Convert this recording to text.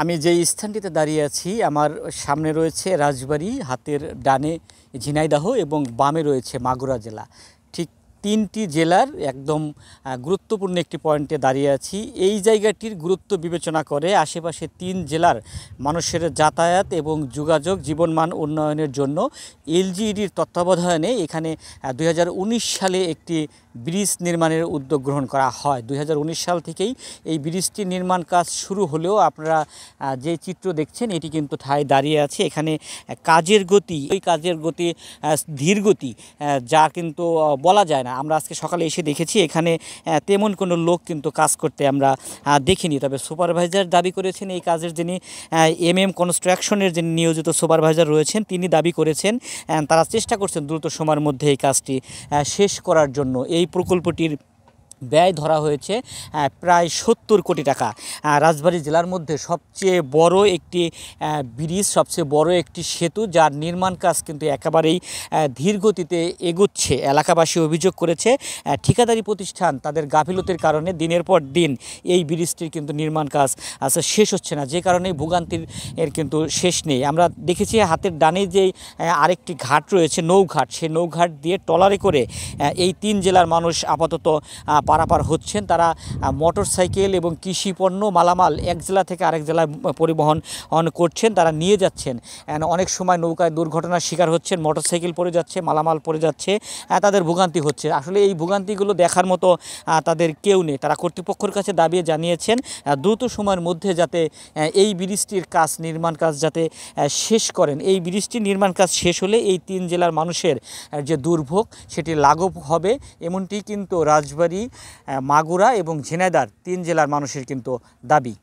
আমি যে স্থানটিতে দাঁড়িয়ে আছি আমার সামনে রয়েছে রাজবাড়ী, হাতের ডানে ঝিনাইদহ এবং বামে রয়েছে মাগুরা জেলা। ঠিক তিনটি জেলার একদম গুরুত্বপূর্ণ একটি পয়েন্টে দাঁড়িয়ে আছি। এই জায়গাটির গুরুত্ব বিবেচনা করে আশেপাশে তিন জেলার মানুষের যাতায়াত এবং যোগাযোগ জীবনমান উন্নয়নের জন্য এলজিইডির তত্ত্বাবধানে এখানে 2019 সালে একটি ব্রিজ নির্মাণের উদ্যোগ গ্রহণ করা হয়। 2019 সাল থেকেই এই ব্রিজটি নির্মাণ কাজ শুরু হলেও আপনারা যে চিত্র দেখছেন এটি কিন্তু ঠায় দাঁড়িয়ে আছে। এখানে কাজের গতি, ওই কাজের গতি ধীর গতি, যা কিন্তু বলা যায় না। আমরা আজকে সকালে এসে দেখেছি এখানে তেমন কোনো লোক কিন্তু কাজ করতে আমরা দেখিনি। তবে সুপারভাইজার দাবি করেছেন, এই কাজের যিনি কনস্ট্রাকশনের যিনি নিয়োজিত সুপারভাইজার রয়েছেন তিনি দাবি করেছেন তারা চেষ্টা করছেন দ্রুত সময়ের মধ্যে এই কাজটি শেষ করার জন্য। এই প্রকল্পটির ব্যয় ধরা হয়েছে প্রায় 70 কোটি টাকা। রাজবাড়ী জেলার মধ্যে সবচেয়ে বড় একটি ব্রিজ, সবচেয়ে বড় একটি সেতু, যার নির্মাণ কাজ কিন্তু একেবারেই ধীর গতিতে এগুচ্ছে। এলাকাবাসী অভিযোগ করেছে ঠিকাদারি প্রতিষ্ঠান তাদের গাফিলতির কারণে দিনের পর দিন এই ব্রিজটির কিন্তু নির্মাণ কাজ শেষ হচ্ছে না, যে কারণে ভোগান্তির কিন্তু শেষ নেই। আমরা দেখেছি হাতের ডানে যেই আরেকটি ঘাট রয়েছে, নৌঘাট, সেই নৌঘাট দিয়ে ট্রলারে করে এই তিন জেলার মানুষ আপাতত পারাপার হচ্ছেন। তারা মোটর সাইকেল এবং কৃষি পণ্য মালামাল এক জেলা থেকে আরেক জেলায় পরিবহন করছেন, তারা নিয়ে যাচ্ছেন। অনেক সময় নৌকায় দুর্ঘটনার শিকার হচ্ছেন, মোটর সাইকেল পড়ে যাচ্ছে, মালামাল পড়ে যাচ্ছে, তাদের ভোগান্তি হচ্ছে। আসলে এই ভোগান্তিগুলো দেখার মতো তাদের কেউ নেই। তারা কর্তৃপক্ষের কাছে দাবি জানিয়েছেন দ্রুত সময়ের মধ্যে যাতে এই ব্রিজটির কাজ, নির্মাণ কাজ যাতে শেষ করেন। এই ব্রিজটির নির্মাণ কাজ শেষ হলে এই তিন জেলার মানুষের যে দুর্ভোগ সেটি লাঘব হবে, এমনটি কিন্তু রাজবাড়ী, মাগুরা এবং ঝিনাইদহ তিন জেলার মানুষের কিন্তু দাবি।